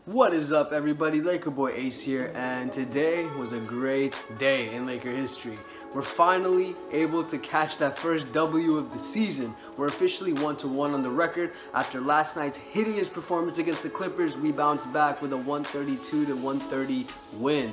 What is up, everybody? Laker boy Ace here, and today was a great day in Laker history. We're finally able to catch that first W of the season. We're officially 1-1 on the record. After last night's hideous performance against the Clippers, we bounced back with a 132-130 win.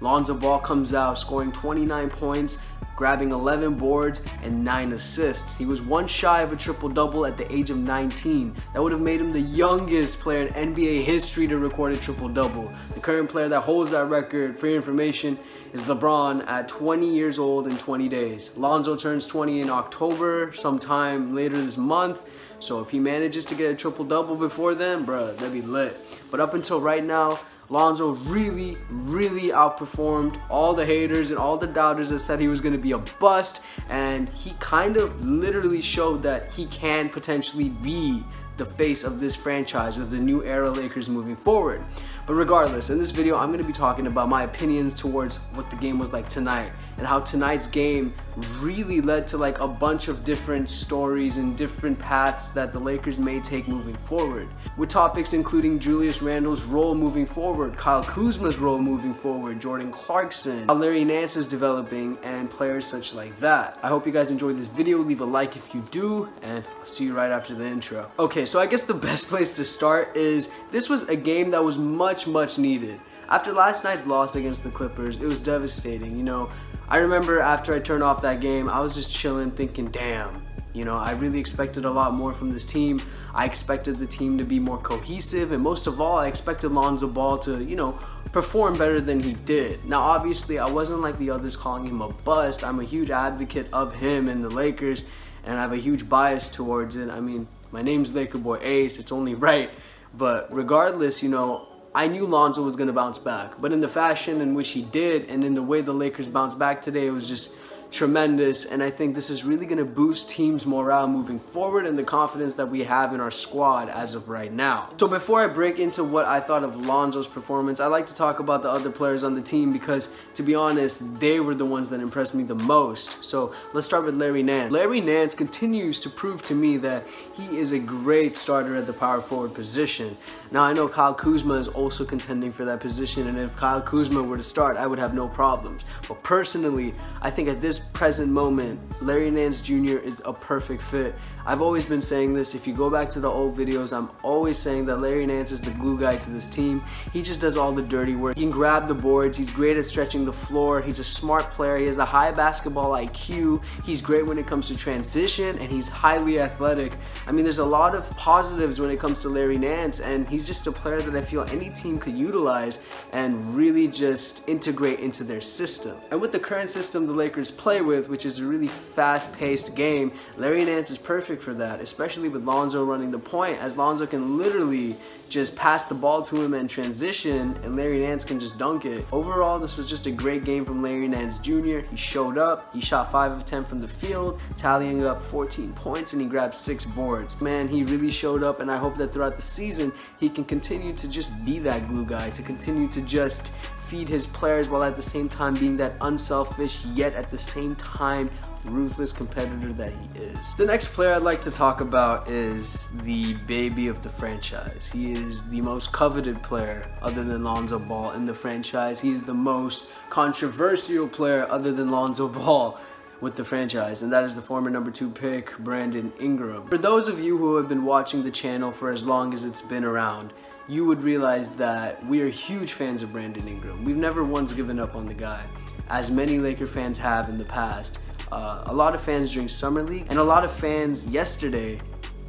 Lonzo Ball comes out scoring 29 points, grabbing 11 boards and 9 assists. He was one shy of a triple-double at the age of 19. That would have made him the youngest player in NBA history to record a triple-double. The current player that holds that record, for your information, is LeBron at 20 years old in 20 days. Lonzo turns 20 in October, sometime later this month. So if he manages to get a triple-double before then, bruh, that'd be lit. But up until right now, Lonzo really outperformed all the haters and all the doubters that said he was going to be a bust, and he kind of literally showed that he can potentially be the face of this franchise, of the new era Lakers moving forward. But regardless, in this video I'm going to be talking about my opinions towards what the game was like tonight, and how tonight's game really led to like a bunch of different stories and different paths that the Lakers may take moving forward, with topics including Julius Randle's role moving forward, Kyle Kuzma's role moving forward, Jordan Clarkson, how Larry Nance is developing, and players such like that. I hope you guys enjoyed this video. Leave a like if you do, and I'll see you right after the intro. Okay, so I guess the best place to start is this was a game that was much needed. After last night's loss against the Clippers, it was devastating. You know, I remember after I turned off that game, I was just chilling thinking, damn, you know, I really expected a lot more from this team. I expected the team to be more cohesive, and most of all, I expected Lonzo Ball to, you know, perform better than he did. Now, obviously, I wasn't like the others calling him a bust. I'm a huge advocate of him and the Lakers, and I have a huge bias towards it. I mean, my name's Laker boy Ace, it's only right. But regardless, you know, I knew Lonzo was going to bounce back, but in the fashion in which he did and in the way the Lakers bounced back today, it was just tremendous. And I think this is really going to boost teams' morale moving forward and the confidence that we have in our squad as of right now. So before I break into what I thought of Lonzo's performance, I like to talk about the other players on the team because, to be honest, they were the ones that impressed me the most. So let's start with Larry Nance. Larry Nance continues to prove to me that he is a great starter at the power forward position. Now, I know Kyle Kuzma is also contending for that position, and if Kyle Kuzma were to start, I would have no problems. But personally, I think at this present moment, Larry Nance Jr. is a perfect fit. I've always been saying this. If you go back to the old videos, I'm always saying that Larry Nance is the glue guy to this team. He just does all the dirty work. He can grab the boards. He's great at stretching the floor. He's a smart player. He has a high basketball IQ. He's great when it comes to transition, and he's highly athletic. I mean, there's a lot of positives when it comes to Larry Nance, and he's just a player that I feel any team could utilize and really just integrate into their system. And with the current system the Lakers play with, which is a really fast-paced game, Larry Nance is perfect for that, especially with Lonzo running the point, as Lonzo can literally just pass the ball to him and transition, and Larry Nance can just dunk it. Overall, this was just a great game from Larry Nance Jr. He showed up. He shot 5 of 10 from the field, tallying up 14 points, and he grabbed 6 boards. Man, he really showed up, and I hope that throughout the season, he can continue to just be that glue guy, to continue to just feed his players while at the same time being that unselfish, yet at the same time ruthless competitor that he is. The next player I'd like to talk about is the baby of the franchise. He is the most coveted player other than Lonzo Ball in the franchise. He is the most controversial player other than Lonzo Ball with the franchise, and that is the former number 2 pick, Brandon Ingram. For those of you who have been watching the channel for as long as it's been around, you would realize that we are huge fans of Brandon Ingram. We've never once given up on the guy, as many Laker fans have in the past. A lot of fans during Summer League, and a lot of fans yesterday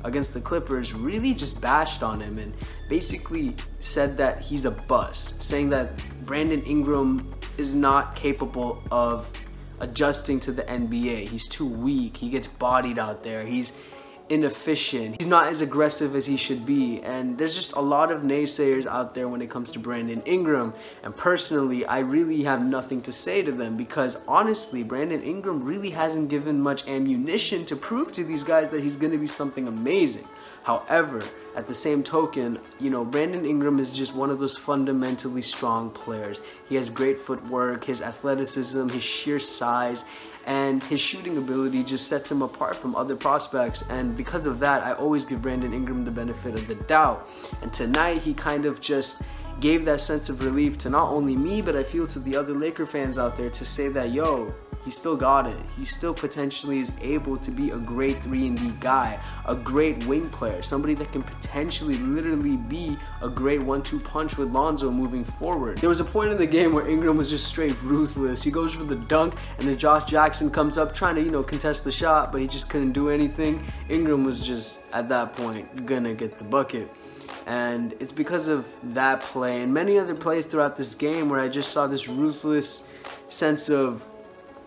against the Clippers really just bashed on him and basically said that he's a bust, saying that Brandon Ingram is not capable of adjusting to the NBA. He's too weak. He gets bodied out there. He's inefficient. He's not as aggressive as he should be, and there's just a lot of naysayers out there when it comes to Brandon Ingram, and personally I really have nothing to say to them because honestly Brandon Ingram really hasn't given much ammunition to prove to these guys that he's going to be something amazing. However, at the same token, you know, Brandon Ingram is just one of those fundamentally strong players. He has great footwork, his athleticism, his sheer size, and his shooting ability just sets him apart from other prospects. And because of that, I always give Brandon Ingram the benefit of the doubt. And tonight, he kind of just gave that sense of relief to not only me, but I feel to the other Laker fans out there, to say that, yo, he still got it. He still potentially is able to be a great 3-and-D guy, a great wing player, somebody that can potentially literally be a great 1-2 punch with Lonzo moving forward. There was a point in the game where Ingram was just straight ruthless. He goes for the dunk, and then Josh Jackson comes up trying to, you know, contest the shot, but he just couldn't do anything. Ingram was just, at that point, gonna get the bucket. And it's because of that play and many other plays throughout this game where I just saw this ruthless sense of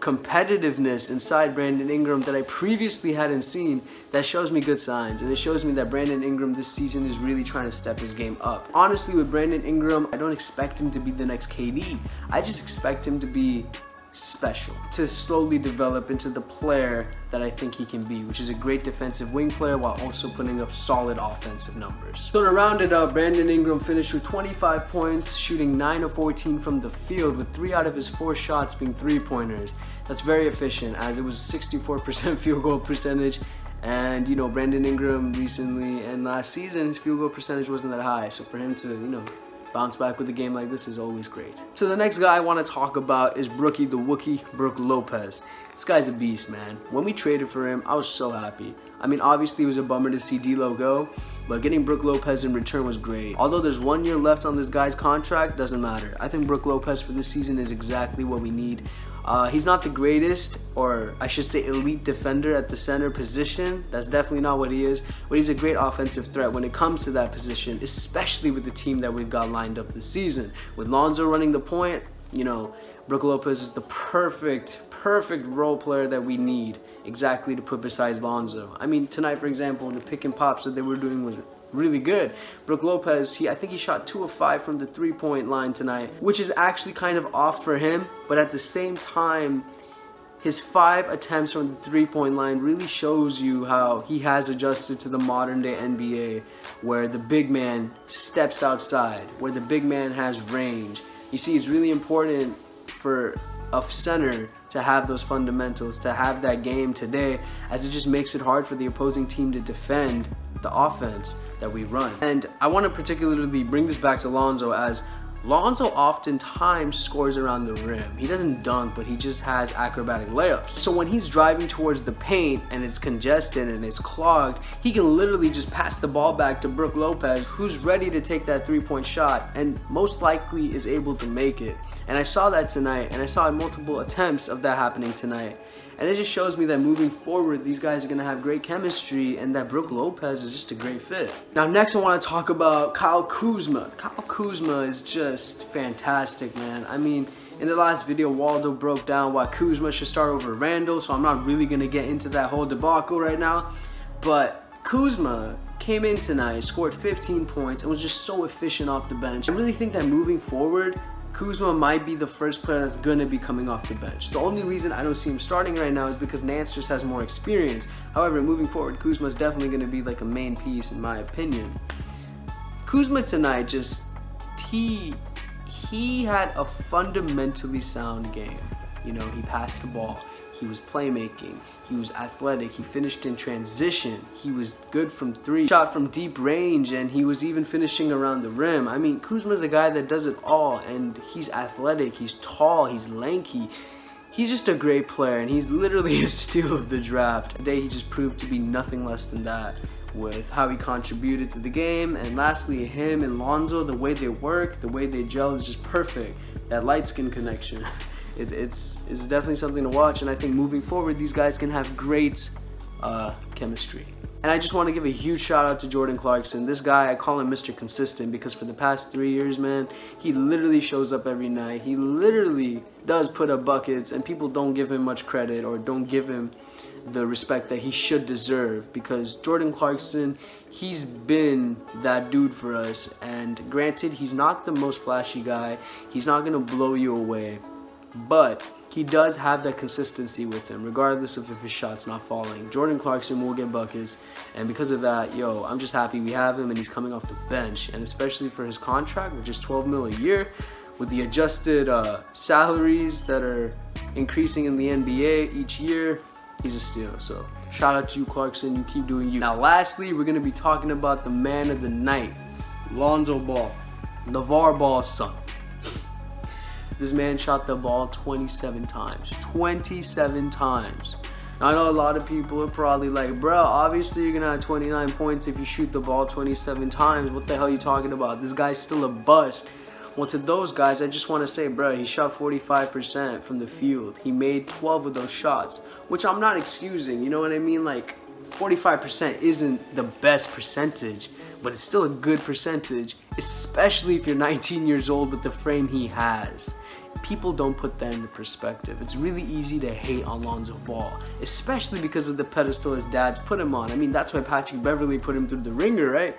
competitiveness inside Brandon Ingram that I previously hadn't seen, that shows me good signs. And it shows me that Brandon Ingram this season is really trying to step his game up. Honestly, with Brandon Ingram, I don't expect him to be the next KD. I just expect him to be special, to slowly develop into the player that I think he can be, which is a great defensive wing player while also putting up solid offensive numbers. So to round it up, Brandon Ingram finished with 25 points, shooting 9 of 14 from the field, with 3 out of his 4 shots being 3-pointers. That's very efficient, as it was 64% field goal percentage. And, you know, Brandon Ingram recently and last season, his field goal percentage wasn't that high. So for him to, you know, bounce back with a game like this is always great. So the next guy I want to talk about is Brookie the Wookie, Brook Lopez. This guy's a beast, man. When we traded for him, I was so happy. I mean, obviously it was a bummer to see D'Lo go, but getting Brook Lopez in return was great. Although there's 1 year left on this guy's contract, doesn't matter. I think Brook Lopez for this season is exactly what we need. He's not the greatest, or I should say elite defender at the center position. That's definitely not what he is, but he's a great offensive threat when it comes to that position, especially with the team that we've got lined up this season. With Lonzo running the point, you know, Brook Lopez is the perfect role player that we need exactly to put beside Lonzo. I mean, tonight, for example, the pick and pops that they were doing was really good. Brook Lopez, I think he shot 2 of 5 from the 3-point line tonight, which is actually kind of off for him, but at the same time, his 5 attempts from the 3-point line really shows you how he has adjusted to the modern day NBA, where the big man steps outside, where the big man has range. You see, it's really important for a center to have those fundamentals, to have that game today, as it just makes it hard for the opposing team to defend the offense that we run. And I want to particularly bring this back to Lonzo, as Lonzo oftentimes scores around the rim. He doesn't dunk, but he just has acrobatic layups. So when he's driving towards the paint and it's congested and it's clogged, he can literally just pass the ball back to Brook Lopez, who's ready to take that 3-point shot and most likely is able to make it. And I saw that tonight, and I saw multiple attempts of that happening tonight. And it just shows me that moving forward, these guys are going to have great chemistry, and that Brook Lopez is just a great fit. Now, next I want to talk about Kyle Kuzma. Kyle Kuzma is just fantastic, man. I mean, in the last video, Waldo broke down why Kuzma should start over Randall, so I'm not really going to get into that whole debacle right now. But Kuzma came in tonight, scored 15 points, and was just so efficient off the bench. I really think that moving forward, Kuzma might be the first player that's going to be coming off the bench. The only reason I don't see him starting right now is because Nance just has more experience. However, moving forward, Kuzma is definitely going to be like a main piece in my opinion. Kuzma tonight just, he had a fundamentally sound game. You know, he passed the ball. He was playmaking, he was athletic, he finished in transition, he was good from 3, shot from deep range, and he was even finishing around the rim. I mean, Kuzma's a guy that does it all, and he's athletic, he's tall, he's lanky. He's just a great player, and he's literally a steal of the draft. Today he just proved to be nothing less than that, with how he contributed to the game. And lastly, him and Lonzo, the way they work, the way they gel is just perfect. That light skin connection. It's definitely something to watch, and I think moving forward these guys can have great chemistry. And I just want to give a huge shout out to Jordan Clarkson. This guy, I call him Mr. Consistent, because for the past 3 years, man, he literally shows up every night. He literally does put up buckets, and people don't give him much credit or don't give him the respect that he should deserve, because Jordan Clarkson, he's been that dude for us. And granted, he's not the most flashy guy, he's not gonna blow you away, but he does have that consistency with him, regardless of if his shot's not falling. Jordan Clarkson will get buckets, and because of that, yo, I'm just happy we have him, and he's coming off the bench, and especially for his contract, which is $12 million a year, with the adjusted salaries that are increasing in the NBA each year, he's a steal. So shout out to you, Clarkson. You keep doing you. Now, lastly, we're gonna be talking about the man of the night, Lonzo Ball, LeVar Ball's son. This man shot the ball 27 times. 27 times. Now, I know a lot of people are probably like, bro, obviously you're gonna have 29 points if you shoot the ball 27 times. What the hell are you talking about? This guy's still a bust. Well, to those guys, I just want to say, bro, he shot 45% from the field. He made 12 of those shots, which I'm not excusing. You know what I mean? Like, 45% isn't the best percentage, but it's still a good percentage, especially if you're 19 years old with the frame he has. People don't put that into perspective. It's really easy to hate on Lonzo Ball, especially because of the pedestal his dad's put him on. I mean, that's why Patrick Beverley put him through the ringer, right?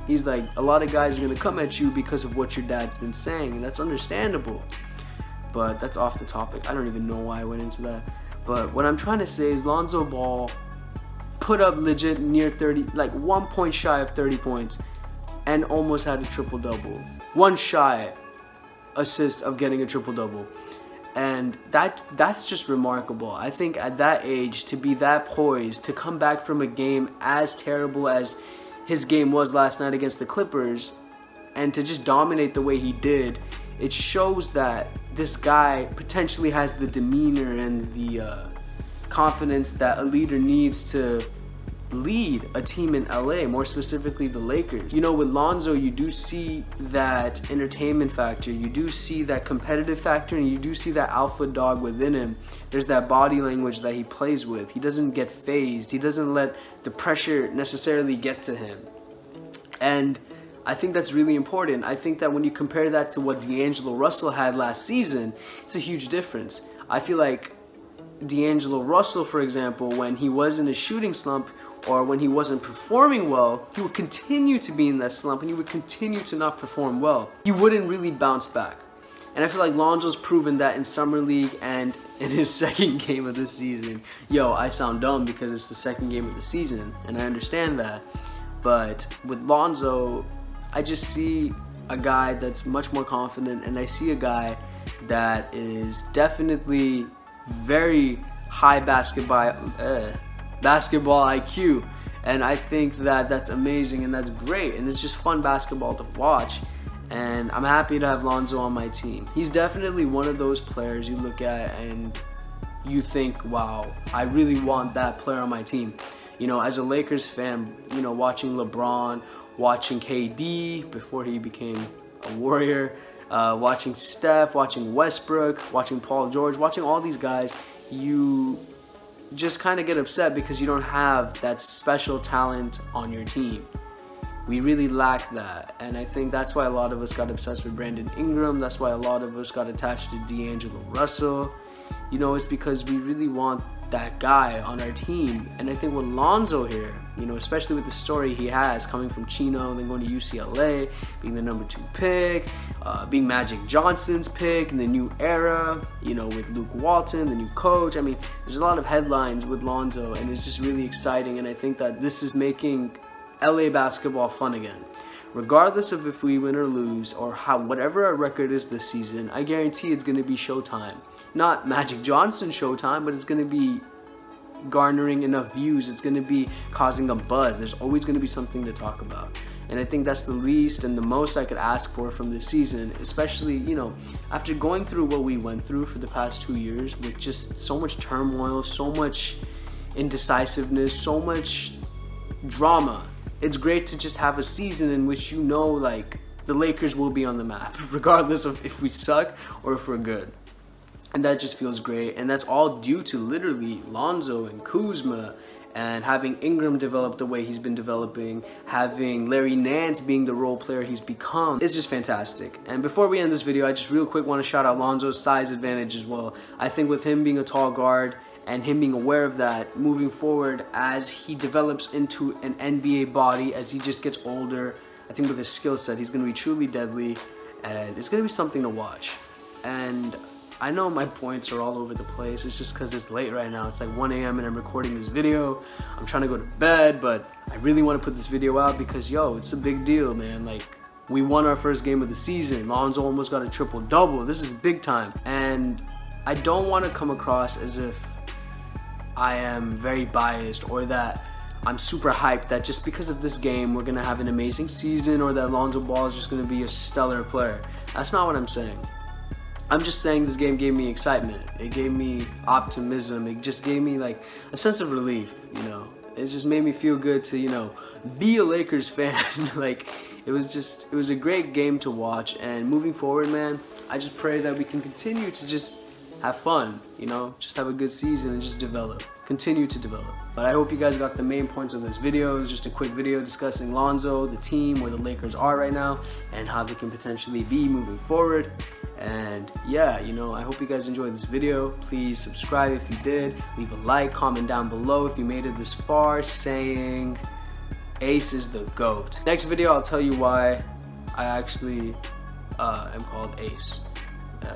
He's like, a lot of guys are going to come at you because of what your dad's been saying, and that's understandable. But that's off the topic. I don't even know why I went into that. But what I'm trying to say is Lonzo Ball put up legit near 30, like 1 point shy of 30 points, and almost had a triple-double. One shy assist of getting a triple-double. And that's just remarkable. I think at that age, to be that poised, to come back from a game as terrible as his game was last night against the Clippers, and to just dominate the way he did, it shows that this guy potentially has the demeanor and the confidence that a leader needs to lead a team in LA, more specifically the Lakers. You know, with Lonzo, you do see that entertainment factor, you do see that competitive factor, and you do see that alpha dog within him. There's that body language that he plays with. He doesn't get phased. He doesn't let the pressure necessarily get to him. And I think that's really important. I think that when you compare that to what DAngelo Russell had last season, it's a huge difference. I feel like DAngelo Russell, for example, when he was in a shooting slump, or when he wasn't performing well, he would continue to be in that slump, and he would continue to not perform well. He wouldn't really bounce back. And I feel like Lonzo's proven that in Summer League and in his second game of the season. Yo, I sound dumb because it's the second game of the season, and I understand that. But with Lonzo, I just see a guy that's much more confident, and I see a guy that is definitely very high basketball IQ, and I think that that's amazing and that's great, and it's just fun basketball to watch, and I'm happy to have Lonzo on my team. He's definitely one of those players you look at and you think, wow, I really want that player on my team. You know, as a Lakers fan, you know, watching LeBron, watching KD before he became a Warrior, watching Steph, watching Westbrook, watching Paul George, watching all these guys, you just kind of get upset because you don't have that special talent on your team. We really lack that, and I think that's why a lot of us got obsessed with Brandon Ingram. That's why a lot of us got attached to DAngelo Russell. You know, it's because we really want that guy on our team. And I think with Lonzo here, you know, especially with the story he has coming from Chino and then going to UCLA, being the #2 pick, being Magic Johnson's pick in the new era, you know, with Luke Walton, the new coach. I mean, there's a lot of headlines with Lonzo, and it's just really exciting, and I think that this is making LA basketball fun again. Regardless of if we win or lose, or whatever our record is this season, I guarantee it's going to be showtime. Not Magic Johnson showtime, but it's going to be garnering enough views. It's going to be causing a buzz. There's always going to be something to talk about. And I think that's the least and the most I could ask for from this season, especially, you know, after going through what we went through for the past 2 years with just so much turmoil, so much indecisiveness, so much drama. It's great to just have a season in which, you know, like, the Lakers will be on the map, regardless of if we suck or if we're good. And that just feels great, and that's all due to literally Lonzo and Kuzma, and having Ingram develop the way he's been developing, having Larry Nance being the role player he's become. It's just fantastic. And before we end this video, I just real quick want to shout out Lonzo's size advantage as well. I think with him being a tall guard and him being aware of that moving forward as he develops into an NBA body, as he just gets older, I think with his skill set, he's going to be truly deadly, and it's going to be something to watch. And I know my points are all over the place. It's just because it's late right now. It's like 1 a.m. and I'm recording this video. I'm trying to go to bed, but I really want to put this video out because, yo, it's a big deal, man. Like, we won our first game of the season. Lonzo almost got a triple-double. This is big time. And I don't want to come across as if I am very biased or that I'm super hyped that just because of this game we're gonna have an amazing season or that Lonzo Ball is just gonna be a stellar player. That's not what I'm saying. I'm just saying this game gave me excitement. It gave me optimism. It just gave me like a sense of relief, you know. It just made me feel good to, you know, be a Lakers fan. Like, it was a great game to watch. And moving forward, man, I just pray that we can continue to just have fun, you know, just have a good season and just develop. Continue to develop. But I hope you guys got the main points of this video. It was just a quick video discussing Lonzo, the team, where the Lakers are right now, and how they can potentially be moving forward. And yeah, you know, I hope you guys enjoyed this video. Please subscribe if you did. Leave a like, comment down below if you made it this far, saying Ace is the GOAT. Next video, I'll tell you why I actually am called Ace.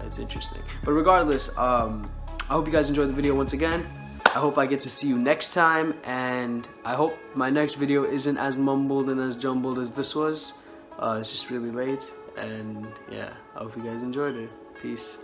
It's interesting. But regardless, I hope you guys enjoyed the video once again. I hope I get to see you next time, and I hope my next video isn't as mumbled and as jumbled as this was. It's just really late, and yeah, I hope you guys enjoyed it. Peace.